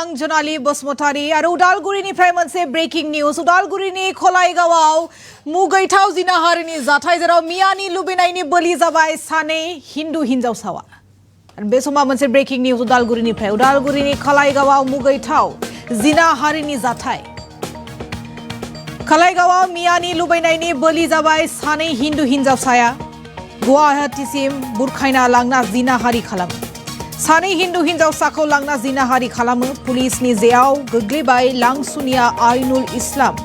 आं जनाली बसुमतारी आरो उदालगुरिनिफ्राय मोनसे ब्रेकिं निउज उदालगुरिनि खलाइगावआव मुगैथाव जिनाहारिनि जाथाय जेराव मियानि लुबैनायनि बोलि जाबाय सानै हिन्दु हिनजावसावा बे समाव मोनसे ब्रेकिं निउज उदालगुरिनि खलाइगावआव मुगैथाव जिनाहारिनि जाथाय खलाइगावआव मियानि लुबैनायनि बोलि जाबाय सानै हिन्दु हिनजावसाया गुवाहाटीसिम बुरखायना लांना जिनाहारि खालामो सानै हिन्दु हिनजावसाखौ लांना जिनाहारि खालामो पुलिसनि जेआव गोग्लैबाय लांसुनिया आइनुल इस्लाम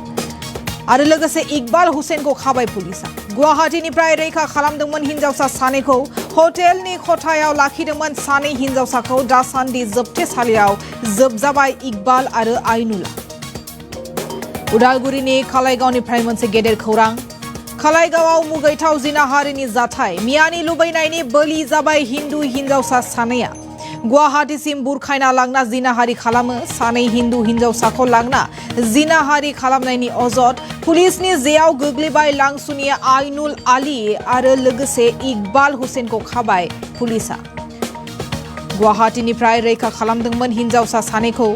आरो लोगोसे इकबाल हुसैनखौ खाबाय पुलिसा गुवाहाटीनिफ्राय रैखा खालामदोंमोन हिनजावसा सानैखौ हटेलनि खथायाव लाखिदोंमोन सानै हिनजावसाखौ दासान्दि जोबथेसालियाव जोबजाबाय इकबाल आरो आइनुला उदालगुरिनि खलाइगावनिफ्राय मोनसे गेदेर खौरां खलाइगावआव मुगैथाव जिनाहारिनि जाथाय मियानि लुबैनायनि बोलि जाबाय हिन्दु हिनजावसा सानैया गुवाहाटीसिम बुरखायना लांना जिनाहारि खालामो सानै हिन्दु हिनजावसाखौ लांना जिनाहारि खालामनायनि अजद पुलिसनि जेआव गोग्लैबाय लांसुनिया आइनुल आली आरो लोगोसे इकबाल हुसैनखौ खाबाय पुलिसा गुवाहाटीनिफ्राय रैखा खालामदोंमोन हिनजावसा सानैखौ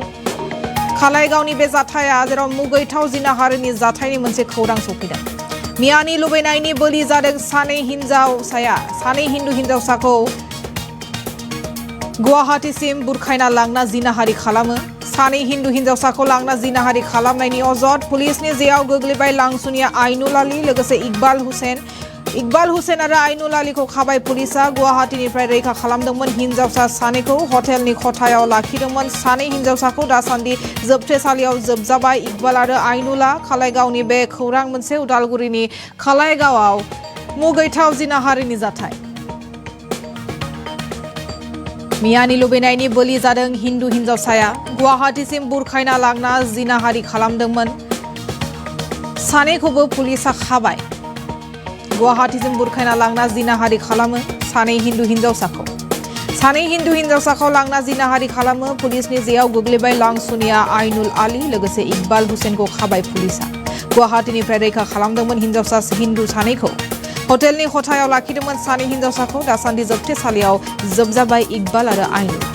खलाइगावनि बे जाथाया जेराव मुगैथाव जिनाहारिनि जाथायनि मोनसे खौरां सफैदों मियानि लुबैनायनि बोलि जादों सानै हिन्दु हिनजावसाखौ गुवाहाटीसिम बुरखायना लांना जिनाहारि खालामो सानै हिन्दु हिनजावसाखौ लांना जिनाहारि खालामनायनि अजद पुलिसनि जेआव गोग्लैबाय लांसुनिया आइनुल आली लोगोसे इकबाल हुसैन आरो आइनुल आलीखौ खाबाय पुलिसा गुवाहाटीनिफ्राय रैखा खालामदोंमोन हिनजावसा सानैखौ हटेलनि खथायाव लाखिदोंमोन सानै हिनजावसाखौ दासान्दि जोबथेसालियाव जोबजाबाय इकबाल आरो आइनुला खलाइगावनि बे खौरां मोनसे उदालगुरिनि खलाइगावआव मुगैथाव जिनाहारिनि जाथाय मियानि लुबैनायनि बोलि जादों हिन्दु हिनजावसाया गुवाहाटीसिम बुरखायना लांना जिनाहारि खालामदोंमोन सानैखौबो पुलिसा खाबाय गुवाहाटीसिम बुरखायना लांना जिनाहारि खालामो सानै हिन्दु हिनजावसाखौ लांना जिनाहारि खालामो पुलिसनि जेआव गोग्लैबाय लांसुनिया आइनुल आली लोगोसे इकबाल हुसैनखौ खाबाय पुलिसा गुवाहाटीनिफ्राय रैखा खालामदोंमोन हिनजावसा हिन्दु सानैखौ हटेलनि खथायाव लाखिदोंमोन सानै हिनजावसाखौ दासान्दि जोबथेसालियाव जोबजाबाय इकबाल आरो आइनुल